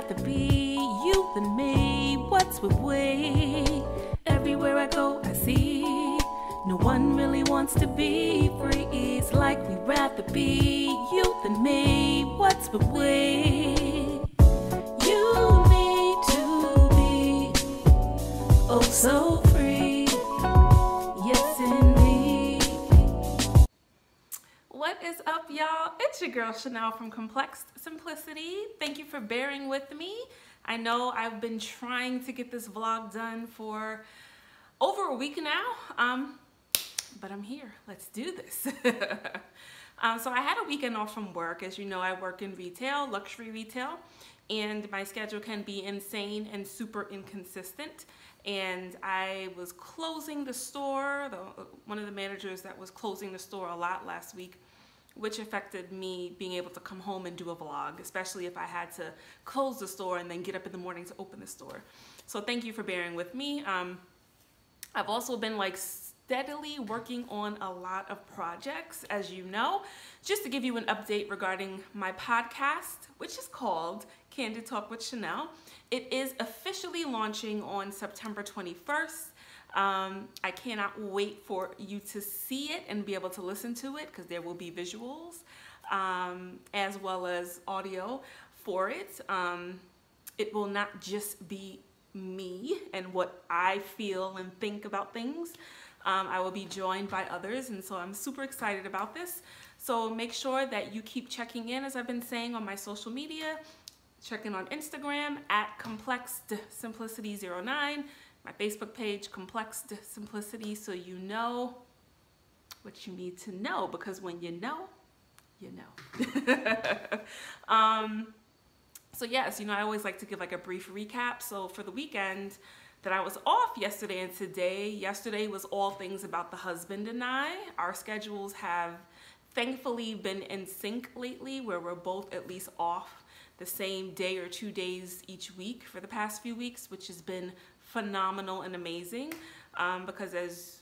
rather be you than me. What's with we? Everywhere I go, I see no one really wants to be free. It's like we'd rather be you than me. What's with we? You need to be oh so free. Yes, indeed. What is up, y'all? It's your girl Chanel from Complex Simplicity. Thank you for bearing with me. I know I've been trying to get this vlog done for over a week now, but I'm here. Let's do this. So I had a weekend off from work. As you know, I work in retail, luxury retail, and my schedule can be insane and super inconsistent. And I was closing the store, one of the managers that was closing the store a lot last week, which affected me being able to come home and do a vlog, especially if I had to close the store and then get up in the morning to open the store. So thank you for bearing with me. I've also been steadily working on a lot of projects, as you know. Just to give you an update regarding my podcast, which is called Candid Talk with Chanel. It is officially launching on September 21st. I cannot wait for you to see it and be able to listen to it, because there will be visuals as well as audio for it. It will not just be me and what I feel and think about things. I will be joined by others, and so I'm super excited about this. So make sure that you keep checking in, as I've been saying, on my social media. Check in on Instagram at ComplexedSimplicity09, my Facebook page, Complexed Simplicity, so you know what you need to know, because when you know, you know. So yes, I always like to give a brief recap. So for the weekend that I was off yesterday and today, yesterday was all things about the husband and I. Our schedules have thankfully been in sync lately, where we're both at least off the same day or 2 days each week for the past few weeks, which has been phenomenal and amazing, because as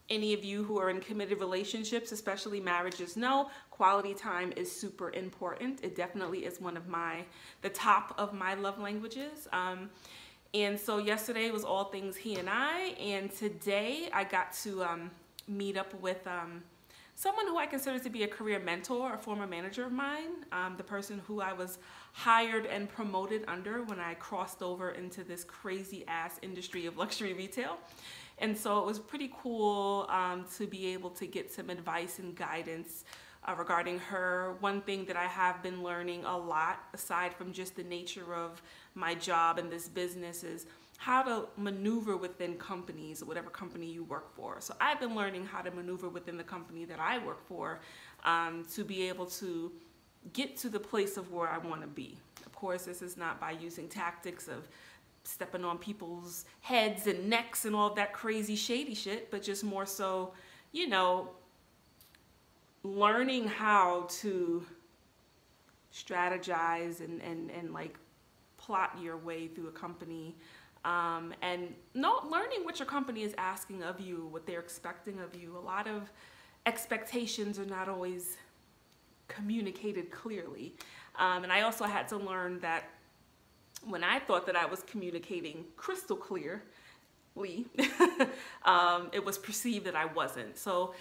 any of you who are in committed relationships, especially marriages, know, quality time is super important. It definitely is one of the top of my love languages. And so yesterday was all things he and I, and today I got to meet up with someone who I consider to be a career mentor, a former manager of mine, the person who I was hired and promoted under when I crossed over into this crazy ass industry of luxury retail. And so it was pretty cool to be able to get some advice and guidance regarding her. One thing that I have been learning a lot, aside from just the nature of my job and this business, is how to maneuver within companies, whatever company you work for. So I've been learning how to maneuver within the company that I work for to be able to get to the place of where I want to be. Of course, this is not by using tactics of stepping on people's heads and necks and all that crazy shady shit, but just more so, learning how to strategize and plot your way through a company, and learning what your company is asking of you, what they're expecting of you. A lot of expectations are not always communicated clearly, and I also had to learn that when I thought that I was communicating crystal clearly, it was perceived that I wasn't. So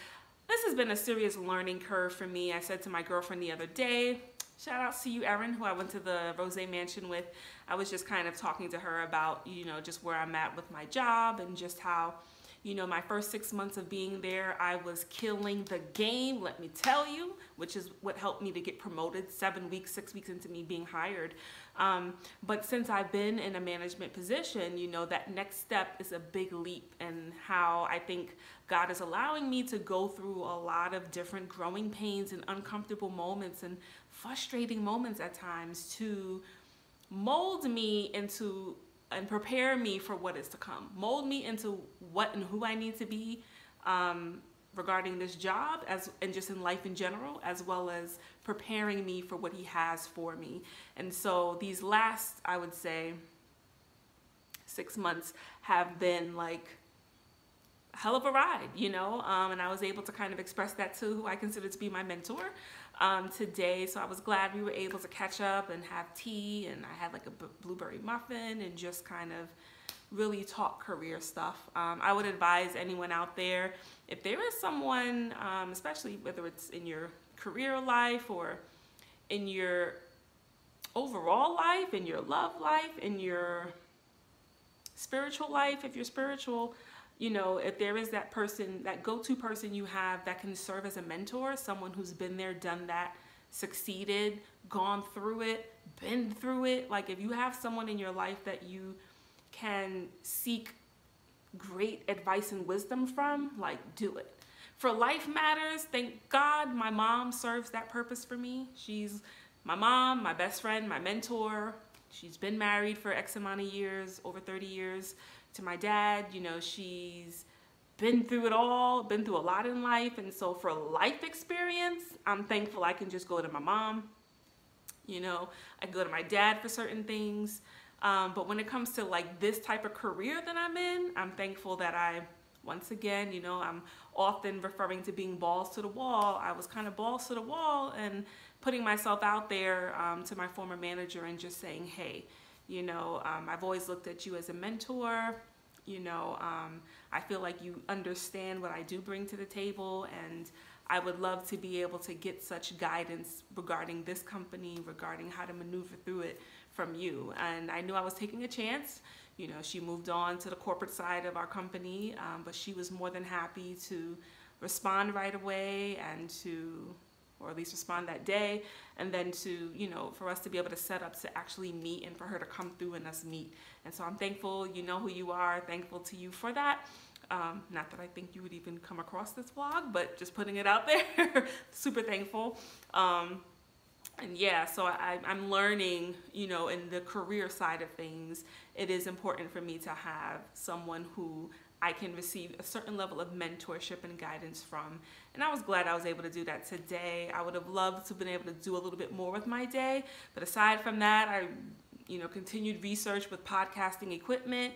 this has been a serious learning curve for me. I said to my girlfriend the other day, shout out to you, Erin, who I went to the Rose Mansion with. I was just kind of talking to her about, just where I'm at with my job, and just how, my first 6 months of being there, I was killing the game, let me tell you, which is what helped me to get promoted 6 weeks into me being hired. But since I've been in a management position, that next step is a big leap, and how I think God is allowing me to go through a lot of different growing pains and uncomfortable moments and frustrating moments at times to mold me into and prepare me for what is to come. Mold me into what and who I need to be regarding this job and just in life in general, as well as preparing me for what he has for me. And so these last, I would say, 6 months have been hell of a ride, and I was able to kind of express that to who I consider to be my mentor, today. So I was glad we were able to catch up and have tea, and I had like a blueberry muffin and just kind of really talk career stuff. I would advise anyone out there, if there is someone, especially whether it's in your career life or in your overall life, in your love life, in your spiritual life, if you're spiritual, you know, if there is that person, that go-to person you have that can serve as a mentor, someone who's been there, done that, succeeded, gone through it, been through it. Like if you have someone in your life that you can seek great advice and wisdom from, like do it. For Life Matters, thank God my mom serves that purpose for me. She's my mom, my best friend, my mentor. She's been married for X amount of years, over 30 years, to my dad. You know, she's been through it all, been through a lot in life. And so for life experience, I'm thankful I can just go to my mom. You know, I go to my dad for certain things. But when it comes to like this type of career that I'm in, I'm thankful that once again, you know, I'm often referring to being balls to the wall. I was kind of balls to the wall and putting myself out there to my former manager and just saying, hey, you know, I've always looked at you as a mentor. You know, I feel like you understand what I do bring to the table, and I would love to be able to get such guidance regarding this company, regarding how to maneuver through it from you. And I knew I was taking a chance. You know, she moved on to the corporate side of our company, but she was more than happy to respond right away and to, or at least respond that day, and then to, you know, for us to be able to set up to actually meet and for her to come through and us meet. And so I'm thankful, you know who you are, thankful to you for that. Not that I think you would even come across this vlog, but just putting it out there, super thankful. And yeah, so I'm learning, you know, in the career side of things, it is important for me to have someone who I can receive a certain level of mentorship and guidance from. And I was glad I was able to do that today. I would have loved to have been able to do a little bit more with my day. But aside from that, I, you know, continued research with podcasting equipment,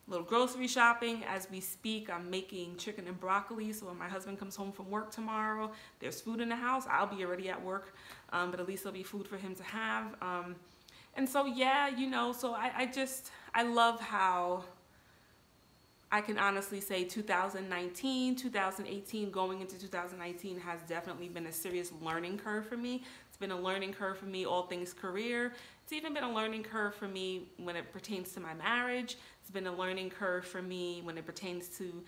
little grocery shopping. As we speak, I'm making chicken and broccoli, so when my husband comes home from work tomorrow, there's food in the house. I'll be already at work, but at least there'll be food for him to have. And so, yeah, you know, so I love how I can honestly say 2019, 2018, going into 2019 has definitely been a serious learning curve for me. It's been a learning curve for me, all things career. It's even been a learning curve for me when it pertains to my marriage. It's been a learning curve for me when it pertains to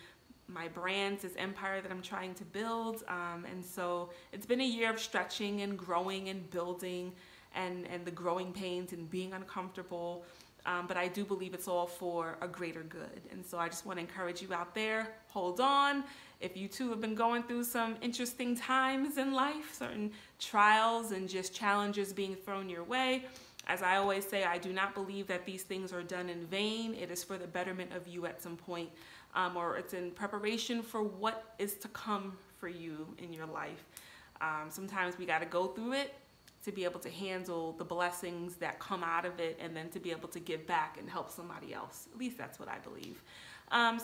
my brands, this empire that I'm trying to build. And so it's been a year of stretching and growing and building and the growing pains and being uncomfortable. But I do believe it's all for a greater good. And so I just want to encourage you out there, hold on. If you too have been going through some interesting times in life, certain trials and just challenges being thrown your way, as I always say, I do not believe that these things are done in vain. It is for the betterment of you at some point, or it's in preparation for what is to come for you in your life. Sometimes we got to go through it to be able to handle the blessings that come out of it, and then to be able to give back and help somebody else. At least that's what I believe.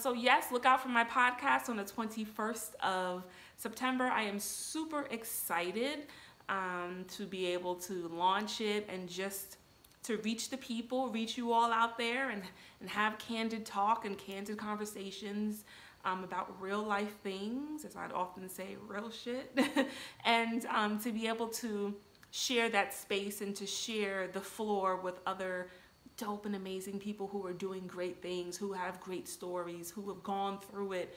So yes, look out for my podcast on the 21st of September. I am super excited to be able to launch it and just to reach the people, reach you all out there, and have candid talk and candid conversations about real life things, as I'd often say, real shit, and to be able to share that space and to share the floor with other dope and amazing people who are doing great things, who have great stories, who have gone through it,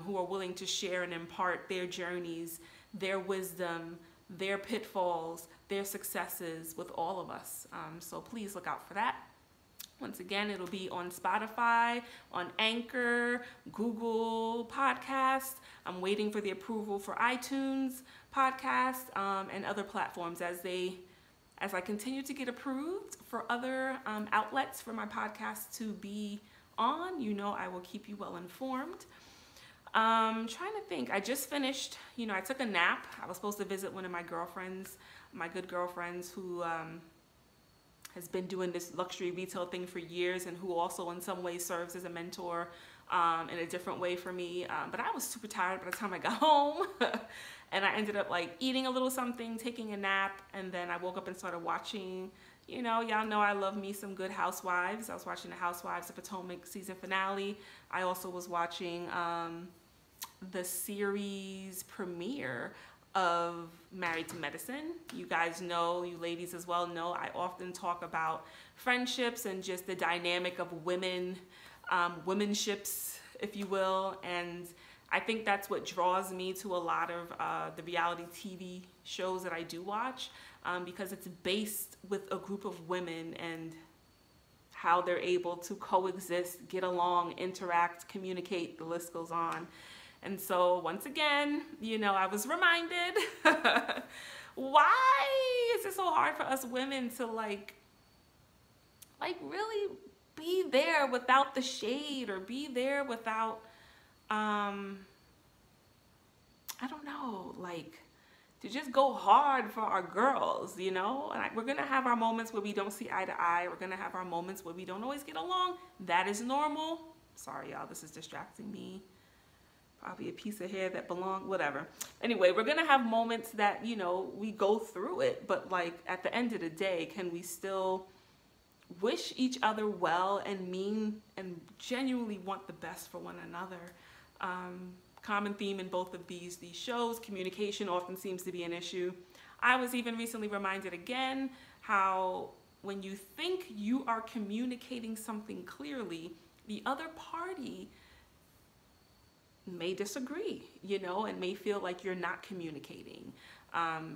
who are willing to share and impart their journeys, their wisdom, their pitfalls, their successes with all of us. So please look out for that. Once again, it'll be on Spotify, on Anchor, Google Podcast. I'm waiting for the approval for iTunes Podcast, and other platforms as I continue to get approved for other outlets for my podcast to be on. You know, I will keep you well informed. Trying to think. I just finished, you know, I took a nap. I was supposed to visit one of my girlfriends, my good girlfriends, who has been doing this luxury retail thing for years, and who also in some ways serves as a mentor in a different way for me. But I was super tired by the time I got home. And I ended up like eating a little something, taking a nap, and then I woke up and started watching, you know, y'all know I love me some good Housewives. I was watching the Housewives of Potomac season finale. I also was watching the series premiere of Married to Medicine. You guys know, you ladies as well know, I often talk about friendships and just the dynamic of women, womenships, if you will. And I think that's what draws me to a lot of the reality TV shows that I do watch, because it's based with a group of women and how they're able to coexist, get along, interact, communicate, the list goes on. And so once again, you know, I was reminded, why is it so hard for us women to like really be there without the shade, or be there without, I don't know, like to just go hard for our girls, you know? And we're gonna have our moments where we don't see eye to eye. We're gonna have our moments where we don't always get along. That is normal. Sorry, y'all, this is distracting me. Probably a piece of hair that belonged, whatever. Anyway, we're gonna have moments that, you know, we go through it, but like at the end of the day, can we still wish each other well and mean and genuinely want the best for one another? Common theme in both of these shows, communication often seems to be an issue. I was even recently reminded again how when you think you are communicating something clearly, the other party may disagree, you know, and may feel like you're not communicating.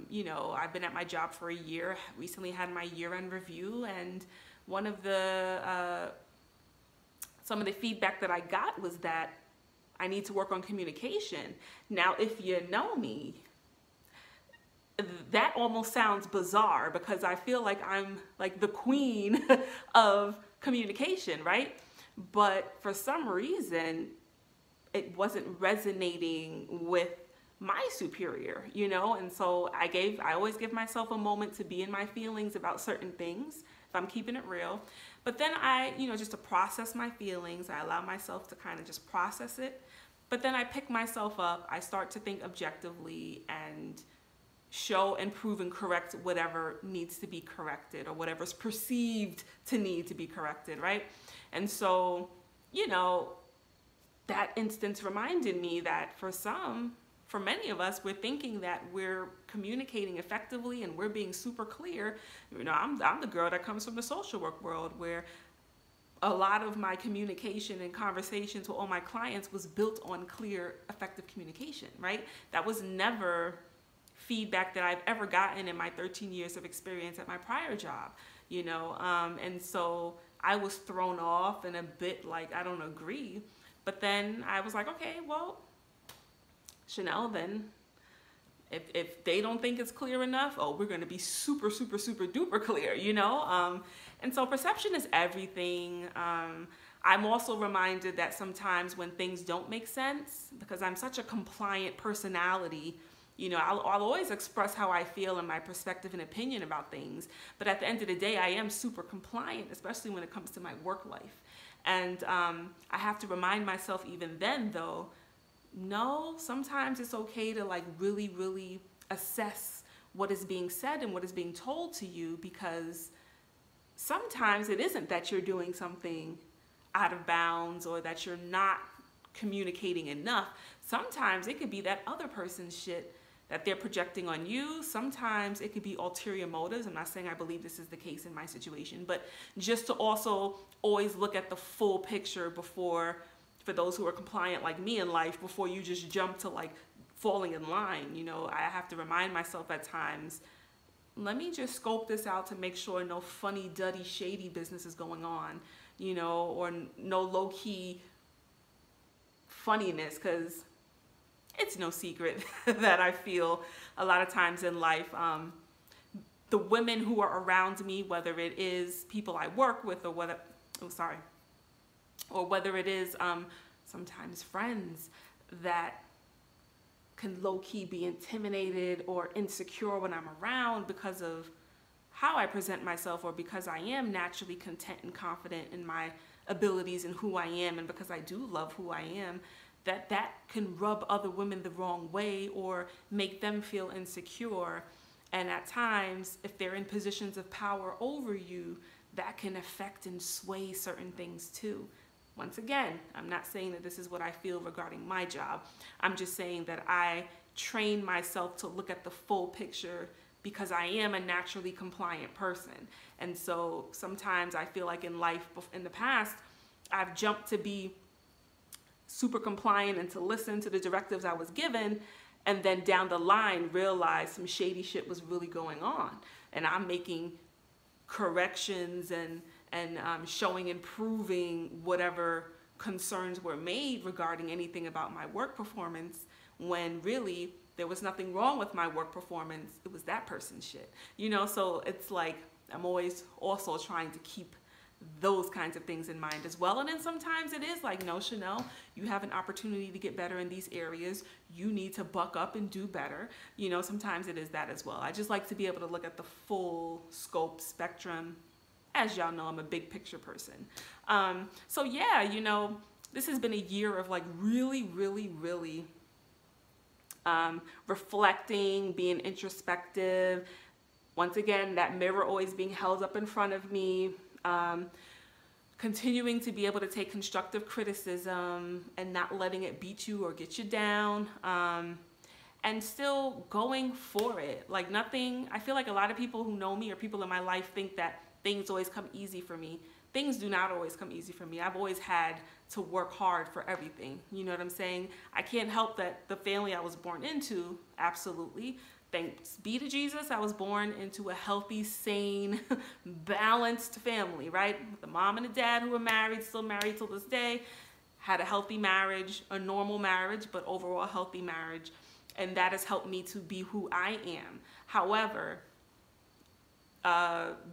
You know, I've been at my job for a year, recently had my year-end review, and one of the, some of the feedback that I got was that I need to work on communication. Now, if you know me, that almost sounds bizarre because I feel like I'm like the queen of communication, right? But for some reason, it wasn't resonating with my superior, you know? And so I always give myself a moment to be in my feelings about certain things, if I'm keeping it real. But then you know, just to process my feelings, I allow myself to kind of just process it. But then I pick myself up, I start to think objectively and show and prove and correct whatever needs to be corrected or whatever's perceived to need to be corrected, right? And so, you know, that instance reminded me that for many of us, we're thinking that we're communicating effectively and we're being super clear. You know, I'm the girl that comes from the social work world where a lot of my communication and conversations with all my clients was built on clear, effective communication, right? That was never feedback that I've ever gotten in my 13 years of experience at my prior job, you know? And so I was thrown off and a bit like, I don't agree. But then I was like, okay, well, Chanel, then if they don't think it's clear enough, oh, we're gonna be super, super, super duper clear, you know? And so perception is everything. I'm also reminded that sometimes when things don't make sense, because I'm such a compliant personality, you know, I'll always express how I feel and my perspective and opinion about things. But at the end of the day, I am super compliant, especially when it comes to my work life. And I have to remind myself even then, though, no, sometimes it's okay to like really, really assess what is being said and what is being told to you, because sometimes it isn't that you're doing something out of bounds or that you're not communicating enough. Sometimes it could be that other person's shit that they're projecting on you. Sometimes it could be ulterior motives. I'm not saying I believe this is the case in my situation, but just to also always look at the full picture before, for those who are compliant like me in life, before you just jump to like falling in line. You know, I have to remind myself at times, let me just scope this out to make sure no funny, duddy, shady business is going on, you know, or no low-key funniness, because it's no secret that I feel a lot of times in life, the women who are around me, whether it is people I work with or whether, or whether it is sometimes friends that can low-key be intimidated or insecure when I'm around because of how I present myself, or because I am naturally content and confident in my abilities and who I am, and because I do love who I am. that can rub other women the wrong way or make them feel insecure. And at times, if they're in positions of power over you, that can affect and sway certain things too. Once again, I'm not saying that this is what I feel regarding my job. I'm just saying that I train myself to look at the full picture because I am a naturally compliant person. And so sometimes I feel like in life, in the past, I've jumped to be super compliant and to listen to the directives I was given, and then down the line realize some shady shit was really going on. And I'm making corrections and showing and proving whatever concerns were made regarding anything about my work performance, when really there was nothing wrong with my work performance. It was that person's shit. So it's like I'm always also trying to keep those kinds of things in mind as well. And then sometimes it is like, no, Chanel, you have an opportunity to get better in these areas. You need to buck up and do better. Sometimes it is that as well. I just like to be able to look at the full scope spectrum. As y'all know, I'm a big picture person. So yeah, this has been a year of like really, really, really reflecting, being introspective. Once again, that mirror always being held up in front of me. Continuing to be able to take constructive criticism and not letting it beat you or get you down, and still going for it. Like nothing, I feel like a lot of people who know me or people in my life think that things always come easy for me. Things do not always come easy for me. I've always had to work hard for everything. You know what I'm saying? I can't help that the family I was born into, absolutely. Thanks be to Jesus, I was born into a healthy, sane, balanced family, right? The mom and the dad who were married, still married till this day, had a healthy marriage, a normal marriage, but overall healthy marriage. And that has helped me to be who I am. However,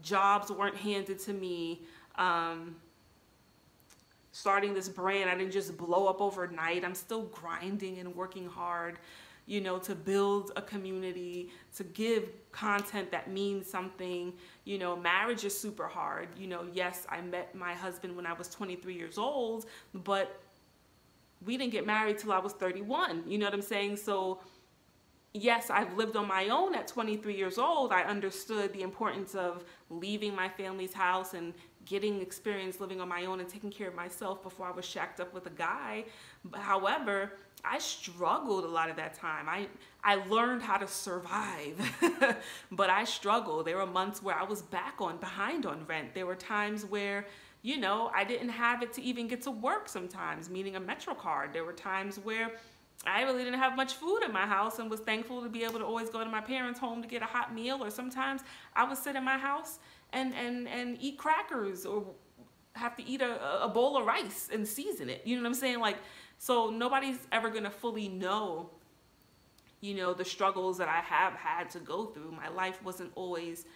jobs weren't handed to me. Starting this brand, I didn't just blow up overnight. I'm still grinding and working hard, to build a community, to give content that means something. Marriage is super hard. Yes, I met my husband when I was 23 years old, but we didn't get married till I was 31. You know what I'm saying? So yes, I've lived on my own at 23 years old. I understood the importance of leaving my family's house and getting experience living on my own and taking care of myself before I was shacked up with a guy. However, I struggled a lot of that time. I learned how to survive, but I struggled. There were months where I was behind on rent. There were times where, I didn't have it to even get to work sometimes, meaning a Metro card. There were times where I really didn't have much food in my house and was thankful to be able to always go to my parents' home to get a hot meal. Or sometimes I would sit in my house and eat crackers or have to eat a bowl of rice and season it. You know what I'm saying? Like, so nobody's ever going to fully know, the struggles that I have had to go through. My life wasn't always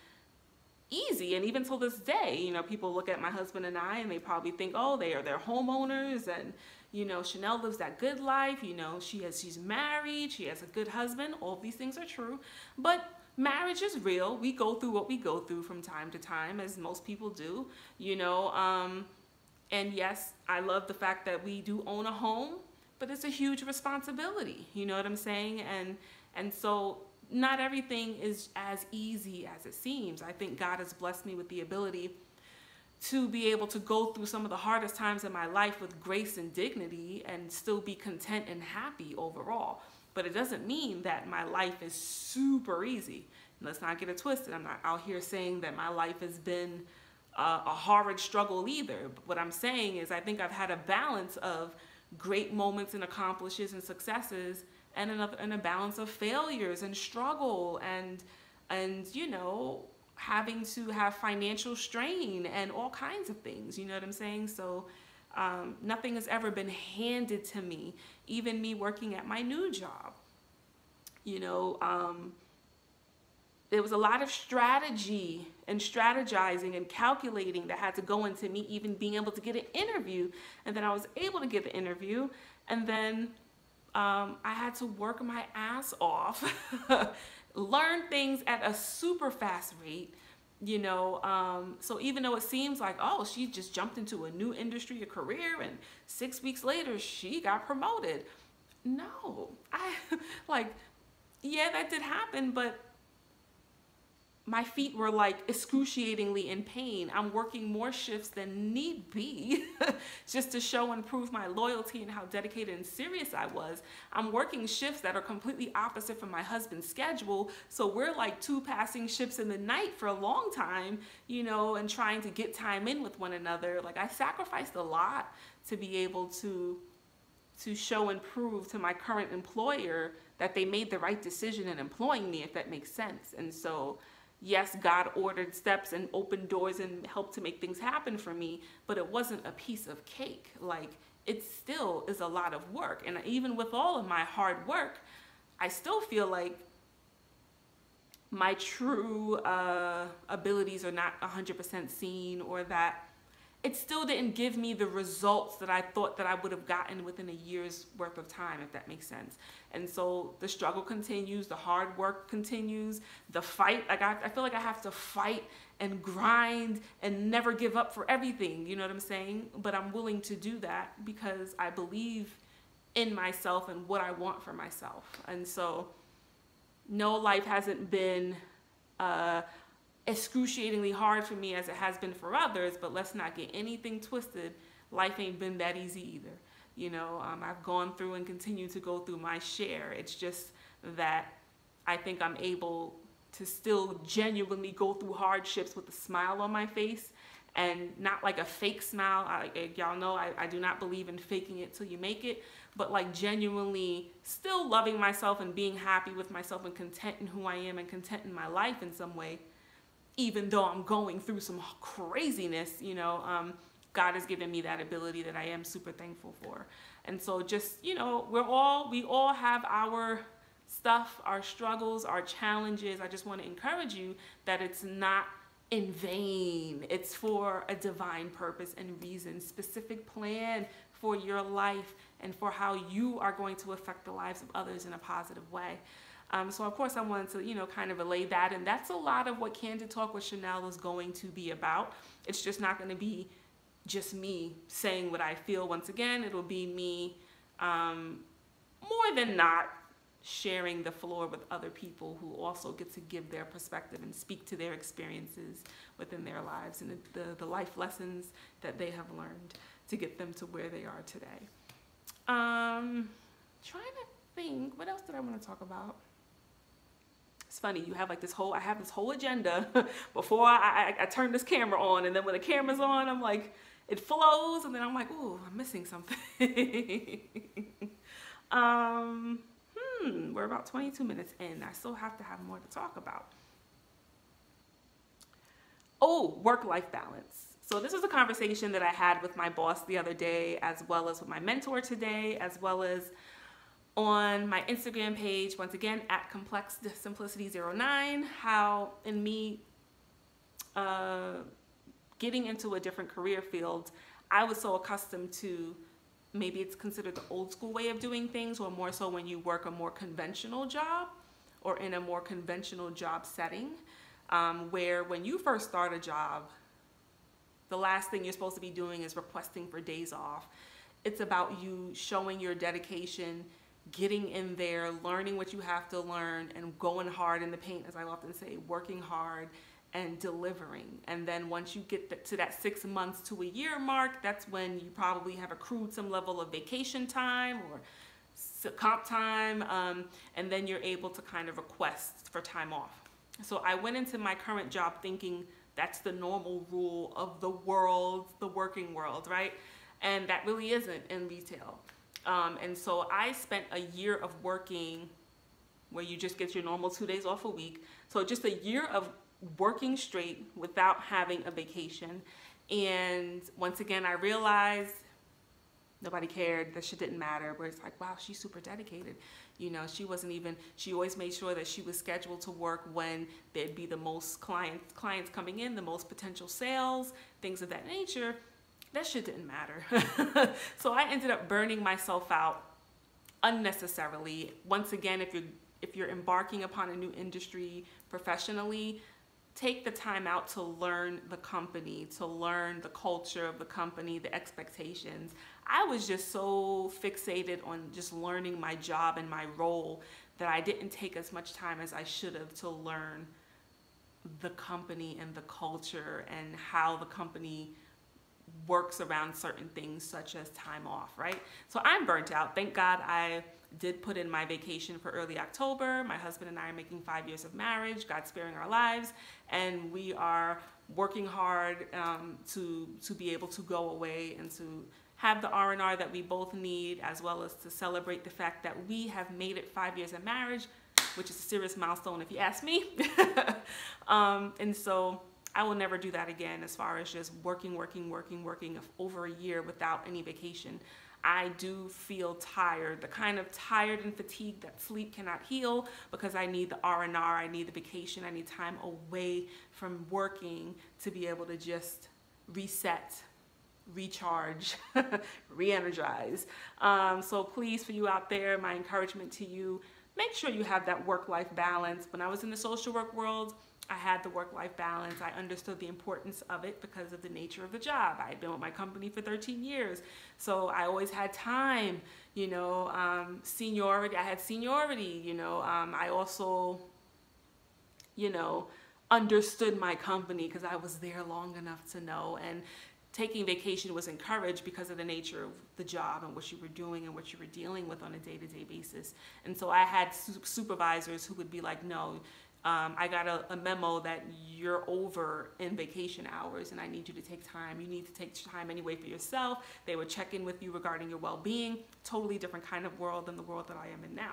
easy. And even till this day, people look at my husband and I and they probably think, oh, they're homeowners and, Chanel lives that good life. She's married. She has a good husband. All of these things are true. But marriage is real. We go through what we go through from time to time, as most people do, and yes, I love the fact that we do own a home, but it's a huge responsibility. You know what I'm saying? And so not everything is as easy as it seems. I think God has blessed me with the ability to be able to go through some of the hardest times in my life with grace and dignity and still be content and happy overall. But it doesn't mean that my life is super easy. And let's not get it twisted. I'm not out here saying that my life has been a horrid struggle either. But what I'm saying is I think I've had a balance of great moments and accomplishes and successes and a balance of failures and struggle and having to have financial strain and all kinds of things. You know what I'm saying? So nothing has ever been handed to me, even me working at my new job. There was a lot of strategy and strategizing and calculating that had to go into me even being able to get an interview. And then I was able to get the interview. And then I had to work my ass off, learn things at a super fast rate, So even though it seems like, oh, she just jumped into a new industry, a career, and 6 weeks later she got promoted. No, I like, yeah, that did happen, but my feet were like excruciatingly in pain. I'm working more shifts than need be just to show and prove my loyalty and how dedicated and serious I was. I'm working shifts that are completely opposite from my husband's schedule. So we're like two passing shifts in the night for a long time, and trying to get time in with one another. Like, I sacrificed a lot to be able to show and prove to my current employer that they made the right decision in employing me, if that makes sense. And so, yes, God ordered steps and opened doors and helped to make things happen for me, but it wasn't a piece of cake. Like, it still is a lot of work. And even with all of my hard work, I still feel like my true abilities are not 100% seen, or that it still didn't give me the results that I thought that I would have gotten within a year's worth of time, if that makes sense. And so the struggle continues, the hard work continues, the fight. Like, I feel like I have to fight and grind and never give up for everything, you know what I'm saying? But I'm willing to do that because I believe in myself and what I want for myself. And so, no, life hasn't been excruciatingly hard for me as it has been for others, but let's not get anything twisted. Life ain't been that easy either. I've gone through and continue to go through my share. It's just that I think I'm able to still genuinely go through hardships with a smile on my face, and not like a fake smile. Y'all know I do not believe in faking it till you make it, but like genuinely still loving myself and being happy with myself and content in who I am and content in my life in some way. Even though I'm going through some craziness, God has given me that ability that I am super thankful for. And so just, we all have our stuff, our struggles, our challenges. I just want to encourage you that it's not in vain. It's for a divine purpose and reason, specific plan for your life and for how you are going to affect the lives of others in a positive way. So of course I wanted to, kind of relay that. And that's a lot of what Candid Talk with Chanel is going to be about. It's just not going to be just me saying what I feel. Once again, it'll be me, more than not, sharing the floor with other people who also get to give their perspective and speak to their experiences within their lives and the life lessons that they have learned to get them to where they are today. Trying to think, what else did I want to talk about? It's funny, I have this whole agenda before I turn this camera on, and then when the camera's on, I'm like, it flows, and then I'm like, ooh, I'm missing something. We're about 22 minutes in. I still have to have more to talk about. Oh, work-life balance. So this is a conversation that I had with my boss the other day, as well as with my mentor today, as well as on my Instagram page, once again, at ComplexSimplicity09, how in me getting into a different career field, I was so accustomed to, maybe it's considered the old school way of doing things, or more so when you work a more conventional job or in a more conventional job setting, where when you first start a job, the last thing you're supposed to be doing is requesting for days off. It's about you showing your dedication, getting in there, learning what you have to learn, and going hard in the paint, as I often say, working hard and delivering. And then once you get to that 6 months to a year mark, that's when you probably have accrued some level of vacation time or comp time, and then you're able to kind of request for time off. So I went into my current job thinking that's the normal rule of the world, the working world, right? And that really isn't in retail. And so I spent a year of working where you just get your normal 2 days off a week. So just a year of working straight without having a vacation. And once again, I realized nobody cared. That shit didn't matter. Where it's like, wow, she's super dedicated. She always made sure that she was scheduled to work when there'd be the most clients coming in, the most potential sales, things of that nature. That shit didn't matter. So I ended up burning myself out unnecessarily. Once again, if you're embarking upon a new industry professionally, take the time out to learn the company, to learn the culture of the company, the expectations. I was just so fixated on just learning my job and my role that I didn't take as much time as I should have to learn the company and the culture and how the company works around certain things such as time off, right? So I'm burnt out. Thank God I did put in my vacation for early October. My husband and I are making 5 years of marriage, God sparing our lives, and we are working hard to be able to go away and to have the R&R that we both need, as well as to celebrate the fact that we have made it 5 years of marriage, which is a serious milestone if you ask me. And so I will never do that again, as far as just working over a year without any vacation. I do feel tired, the kind of tired and fatigued that sleep cannot heal, because I need the R&R, I need the vacation, I need time away from working to be able to just reset, recharge, re-energize. So please, for you out there, my encouragement to you, make sure you have that work-life balance. When I was in the social work world, I had the work-life balance. I understood the importance of it because of the nature of the job. I had been with my company for 13 years. So I always had time, you know, seniority. I had seniority, you know. I also, you know, understood my company because I was there long enough to know. And taking vacation was encouraged because of the nature of the job and what you were doing and what you were dealing with on a day-to-day basis. And so I had supervisors who would be like, no, I got a memo that you're over in vacation hours and I need you to take time. You need to take time anyway for yourself. They would check in with you regarding your well-being. Totally different kind of world than the world that I am in now.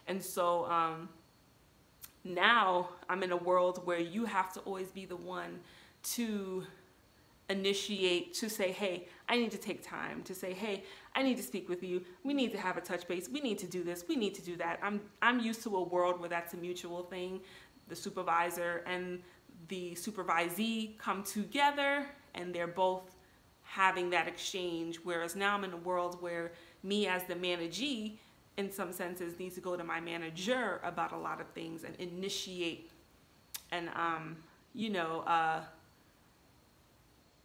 And so now I'm in a world where you have to always be the one to initiate, to say, hey, I need to take time, to say, hey, I need to speak with you. We need to have a touch base. We need to do this. We need to do that. I'm used to a world where that's a mutual thing. The supervisor and the supervisee come together and they're both having that exchange. Whereas now I'm in a world where me as the managee, in some senses, needs to go to my manager about a lot of things and initiate and, you know,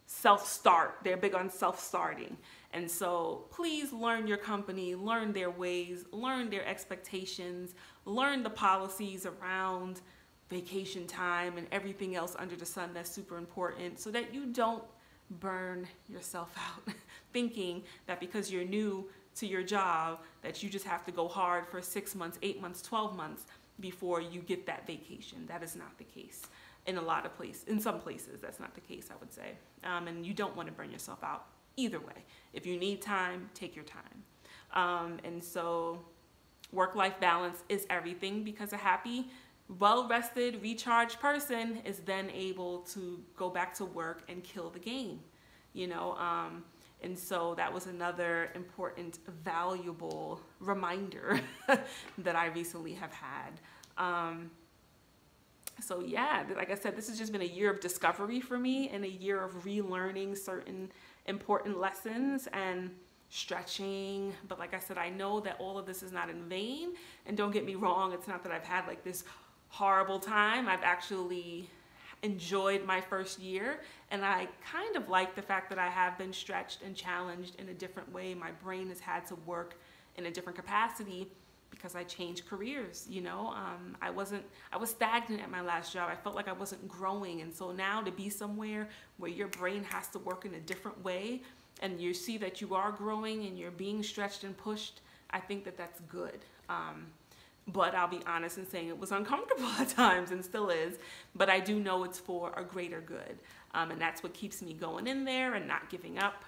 self-start. They're big on self-starting. And so please learn your company, learn their ways, learn their expectations, learn the policies around vacation time and everything else under the sun that's super important, so that you don't burn yourself out thinking that because you're new to your job that you just have to go hard for 6 months, 8 months, 12 months before you get that vacation. That is not the case. In a lot of places, in some places, that's not the case, I would say. And you don't want to burn yourself out either way. If you need time, take your time. And so work-life balance is everything, because a happy, well-rested, recharged person is then able to go back to work and kill the game, you know. And so that was another important, valuable reminder that I recently have had. So yeah, like I said, this has just been a year of discovery for me and a year of relearning certain important lessons and stretching. But like I said, I know that all of this is not in vain. And don't get me wrong, it's not that I've had like this horrible time. I've actually enjoyed my first year, and I kind of like the fact that I have been stretched and challenged in a different way. My brain has had to work in a different capacity because I changed careers, you know. I was stagnant at my last job. I felt like I wasn't growing. And so now to be somewhere where your brain has to work in a different way and you see that you are growing and you're being stretched and pushed, I think that that's good. But I'll be honest in saying it was uncomfortable at times and still is, but I do know it's for a greater good. And that's what keeps me going in there and not giving up.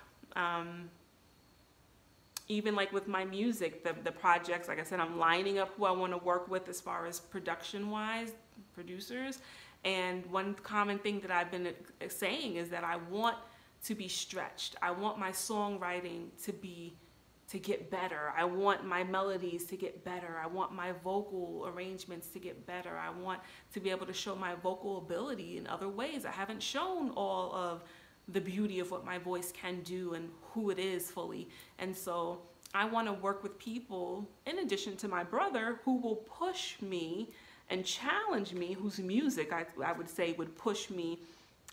Even like with my music, the projects, like I said, I'm lining up who I want to work with as far as production-wise, producers. And one common thing that I've been saying is that I want to be stretched. I want my songwriting to get better. I want my melodies to get better. I want my vocal arrangements to get better. I want to be able to show my vocal ability in other ways. I haven't shown all of the beauty of what my voice can do and who it is fully. And so I want to work with people, in addition to my brother, who will push me and challenge me, whose music I would say would push me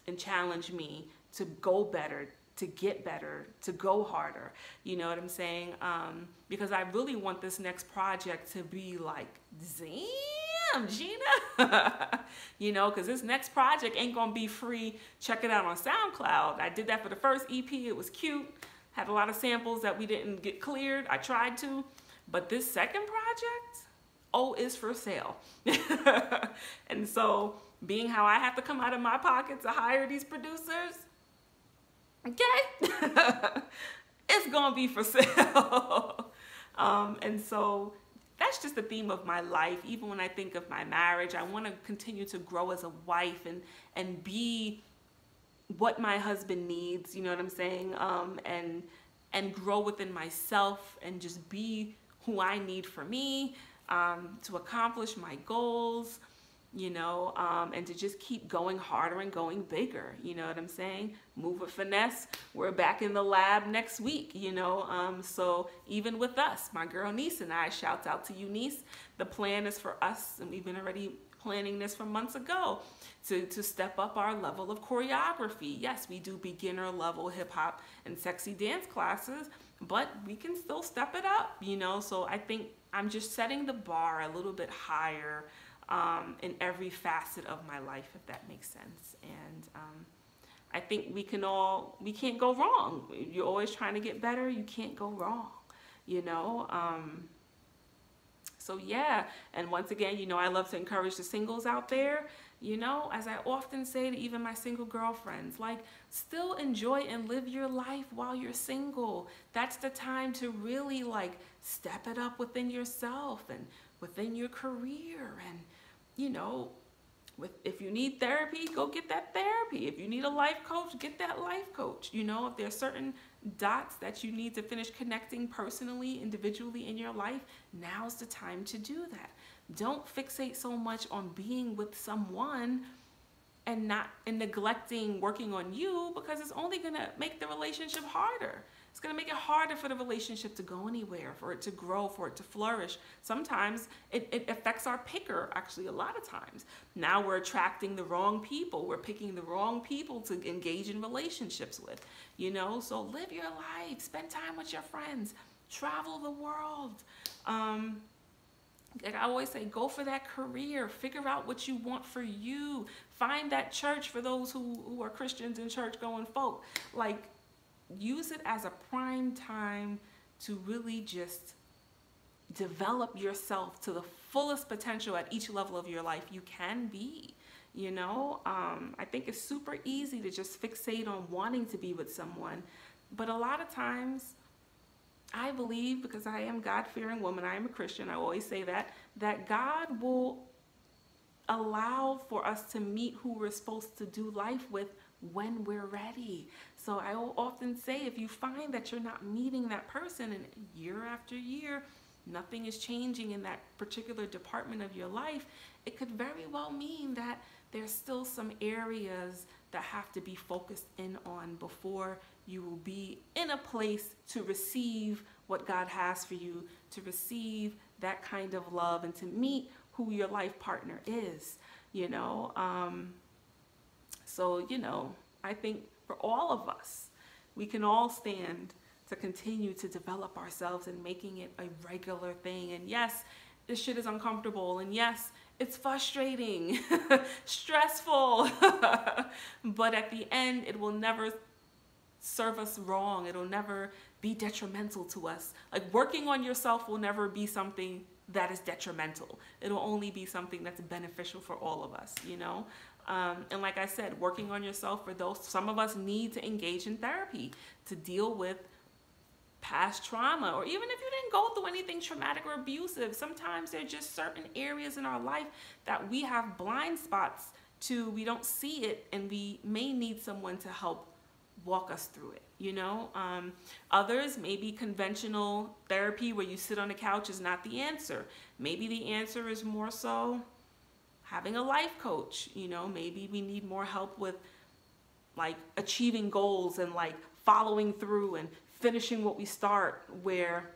and challenge me to go better, to get better, to go harder. You know what I'm saying? Because I really want this next project to be like, damn, Gina. You know, because this next project ain't gonna be free. Check it out on SoundCloud. I did that for the first EP. It was cute. Had a lot of samples that we didn't get cleared. I tried to. But this second project, is for sale. And so, being how I have to come out of my pocket to hire these producers, okay, it's gonna be for sale. And so that's just the theme of my life. Even when I think of my marriage, I want to continue to grow as a wife and be what my husband needs, you know what I'm saying? And grow within myself and just be who I need for me, to accomplish my goals, you know, and to just keep going harder and going bigger, you know what I'm saying? Move with finesse. We're back in the lab next week, you know, so even with us, my girl Niece and I, shouts out to you, Niece. The plan is for us, and we've been already planning this from months ago, to step up our level of choreography. Yes, we do beginner level hip hop and sexy dance classes, but we can still step it up, you know? So I think I'm just setting the bar a little bit higher in every facet of my life, if that makes sense. And I think we can't go wrong. You're always trying to get better. You can't go wrong, you know? So yeah, and once again, you know, I love to encourage the singles out there, you know, as I often say to even my single girlfriends, like, still enjoy and live your life while you're single. That's the time to really like step it up within yourself and within your career. And, you know, if you need therapy, go get that therapy. If you need a life coach, get that life coach. You know, if there's certain dots that you need to finish connecting personally, individually in your life, now's the time to do that. Don't fixate so much on being with someone and neglecting working on you, because it's only gonna make the relationship harder. It's gonna make it harder for the relationship to go anywhere, for it to grow, for it to flourish. Sometimes it affects our picker, actually a lot of times. Now we're attracting the wrong people. We're picking the wrong people to engage in relationships with, you know? So live your life, spend time with your friends, travel the world. Like I always say, go for that career, figure out what you want for you, find that church for those who are Christians and church going folk. Like, use it as a prime time to really just develop yourself to the fullest potential at each level of your life you can be, you know? I think it's super easy to just fixate on wanting to be with someone, but a lot of times, I believe, because I am a God-fearing woman, I am a Christian, I always say that God will allow for us to meet who we're supposed to do life with when we're ready. So I will often say, if you find that you're not meeting that person, and year after year, nothing is changing in that particular department of your life, it could very well mean that there's still some areas that have to be focused in on before you will be in a place to receive what God has for you, to receive that kind of love, and to meet who your life partner is, you know? So, you know, I think for all of us, we can all stand to continue to develop ourselves and making it a regular thing. And yes, this shit is uncomfortable. And yes, it's frustrating, stressful, but at the end, it will never serve us wrong. It'll never be detrimental to us. Like, working on yourself will never be something that is detrimental. It'll only be something that's beneficial for all of us, you know? And like I said, working on yourself, for those, some of us need to engage in therapy to deal with past trauma, or even if you didn't go through anything traumatic or abusive, sometimes there are just certain areas in our life that we have blind spots to, we don't see it, and we may need someone to help walk us through it, you know? Others, maybe conventional therapy where you sit on the couch is not the answer. Maybe the answer is more so having a life coach, you know? Maybe we need more help with like achieving goals and like following through and finishing what we start, where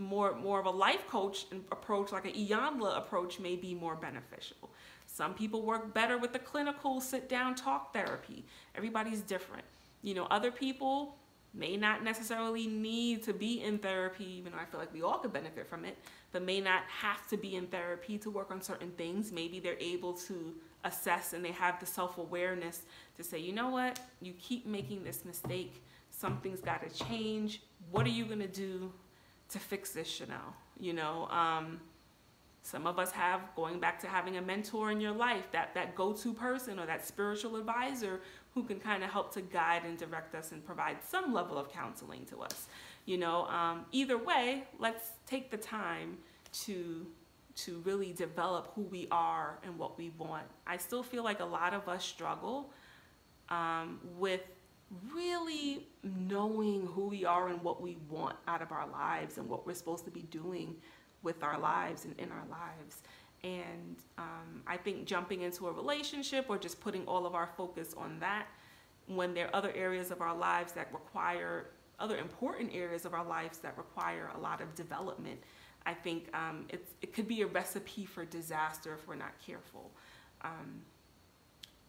more of a life coach approach, like an Iyanla approach, may be more beneficial. Some people work better with the clinical sit-down talk therapy. Everybody's different. You know, other people may not necessarily need to be in therapy, even though I feel like we all could benefit from it, but may not have to be in therapy to work on certain things. Maybe they're able to assess and they have the self-awareness to say, you know what, you keep making this mistake. Something's got to change. What are you going to do to fix this, Chanel? You know, some of us have, going back to having a mentor in your life, that go-to person or that spiritual advisor who can kind of help to guide and direct us and provide some level of counseling to us. You know, either way, let's take the time to really develop who we are and what we want. I still feel like a lot of us struggle with really knowing who we are and what we want out of our lives and what we're supposed to be doing with our lives and in our lives. And I think jumping into a relationship or just putting all of our focus on that when there are other areas of our lives that require, other important areas of our lives that require a lot of development, I think it could be a recipe for disaster if we're not careful.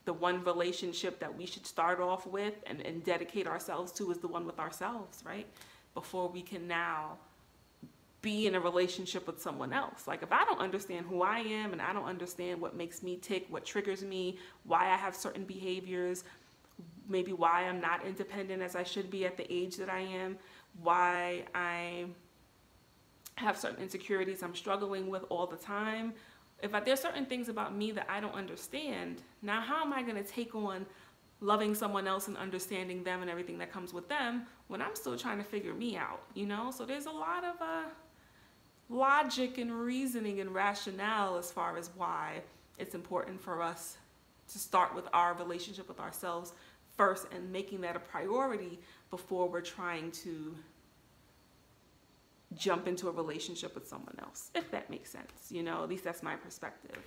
The one relationship that we should start off with and dedicate ourselves to is the one with ourselves, right? Before we can now be in a relationship with someone else. Like, if I don't understand who I am and I don't understand what makes me tick, what triggers me, why I have certain behaviors, maybe why I'm not independent as I should be at the age that I am, why I have certain insecurities I'm struggling with all the time. There's certain things about me that I don't understand, now how am I going to take on loving someone else and understanding them and everything that comes with them when I'm still trying to figure me out, you know? So there's a lot of logic and reasoning and rationale as far as why it's important for us to start with our relationship with ourselves first and making that a priority before we're trying to jump into a relationship with someone else, if that makes sense. You know, at least that's my perspective.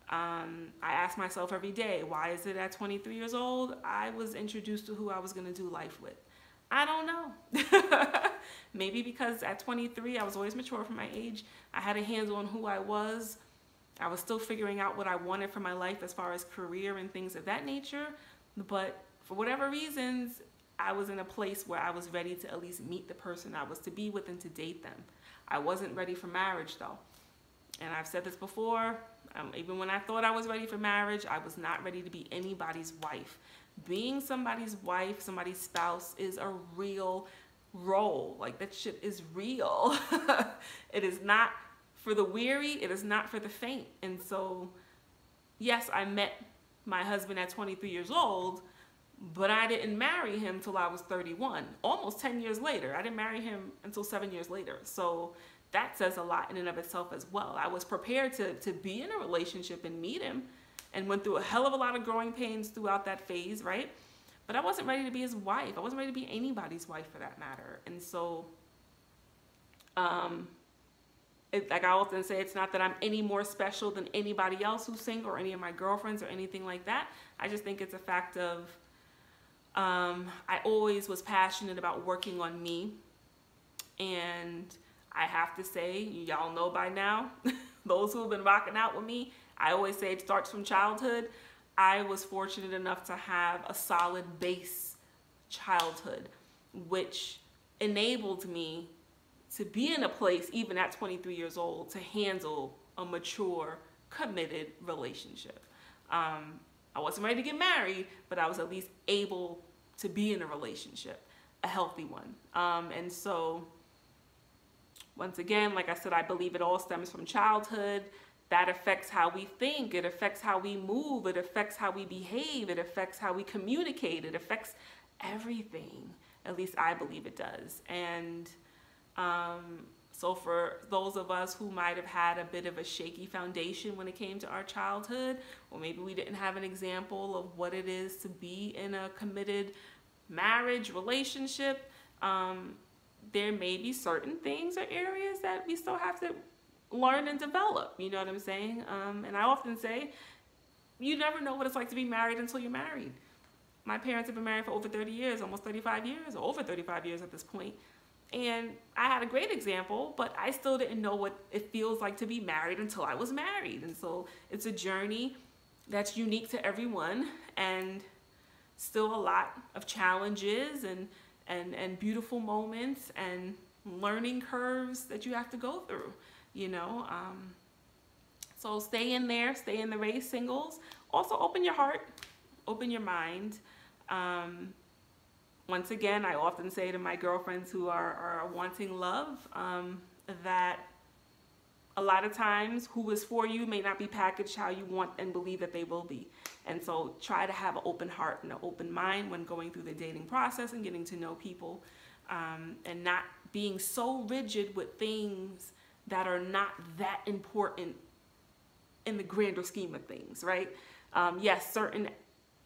I ask myself every day, why is it at 23 years old I was introduced to who I was going to do life with? I don't know. Maybe because at 23 I was always mature for my age. I had a handle on who I was. I was still figuring out what I wanted for my life as far as career and things of that nature. But for whatever reasons, I was in a place where I was ready to at least meet the person I was to be with and to date them. I wasn't ready for marriage though. And I've said this before, even when I thought I was ready for marriage, I was not ready to be anybody's wife. Being somebody's wife, somebody's spouse is a real role. Like, that shit is real. It is not for the weary, it is not for the faint. And so, yes, I met my husband at 23 years old, but I didn't marry him till I was 31, almost 10 years later. I didn't marry him until 7 years later. So that says a lot in and of itself as well. I was prepared to be in a relationship and meet him and went through a hell of a lot of growing pains throughout that phase, right? But I wasn't ready to be his wife. I wasn't ready to be anybody's wife for that matter. And so, like I often say, it's not that I'm any more special than anybody else who's single or any of my girlfriends or anything like that. I just think it's a fact of, I always was passionate about working on me. And I have to say, y'all know by now, those who have been rocking out with me, I always say it starts from childhood. I was fortunate enough to have a solid base childhood, which enabled me to be in a place, even at 23 years old, to handle a mature, committed relationship. I wasn't ready to get married, but I was at least able to be in a relationship, a healthy one. And so, once again, like I said, I believe it all stems from childhood. That affects how we think, it affects how we move, it affects how we behave, it affects how we communicate, it affects everything. At least I believe it does. And so for those of us who might have had a bit of a shaky foundation when it came to our childhood, or maybe we didn't have an example of what it is to be in a committed marriage, relationship, there may be certain things or areas that we still have to learn and develop, you know what I'm saying? And I often say, you never know what it's like to be married until you're married. My parents have been married for over 30 years, almost 35 years, or over 35 years at this point. And I had a great example, but I still didn't know what it feels like to be married until I was married. And so it's a journey that's unique to everyone, and still a lot of challenges and beautiful moments and learning curves that you have to go through, you know. So stay in there, stay in the race, singles. Also open your heart, open your mind. Once again, I often say to my girlfriends who are wanting love that a lot of times who is for you may not be packaged how you want and believe that they will be. And so try to have an open heart and an open mind when going through the dating process and getting to know people, and not being so rigid with things that are not that important in the grander scheme of things, right? Yes, certain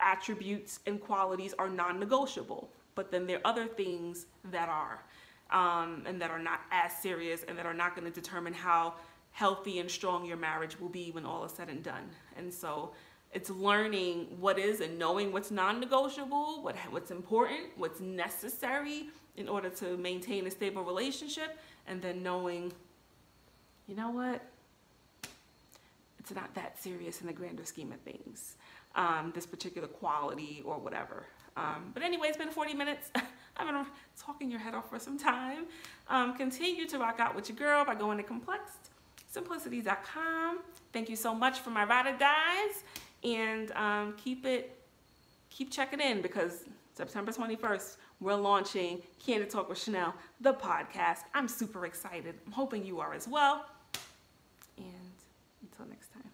attributes and qualities are non-negotiable, but then there are other things that are, and that are not as serious and that are not going to determine how healthy and strong your marriage will be when all is said and done. And so it's learning what is and knowing what's non-negotiable, what's important, what's necessary in order to maintain a stable relationship, and then knowing, you know what, it's not that serious in the grander scheme of things, this particular quality or whatever. But anyway, it's been 40 minutes. I've been talking your head off for some time. Continue to rock out with your girl by going to complexsimplicity.com. Thank you so much for my ride or dies, and keep checking in, because September 21st, we're launching Candid Talk with Chanel, the podcast. I'm super excited. I'm hoping you are as well. And until next time.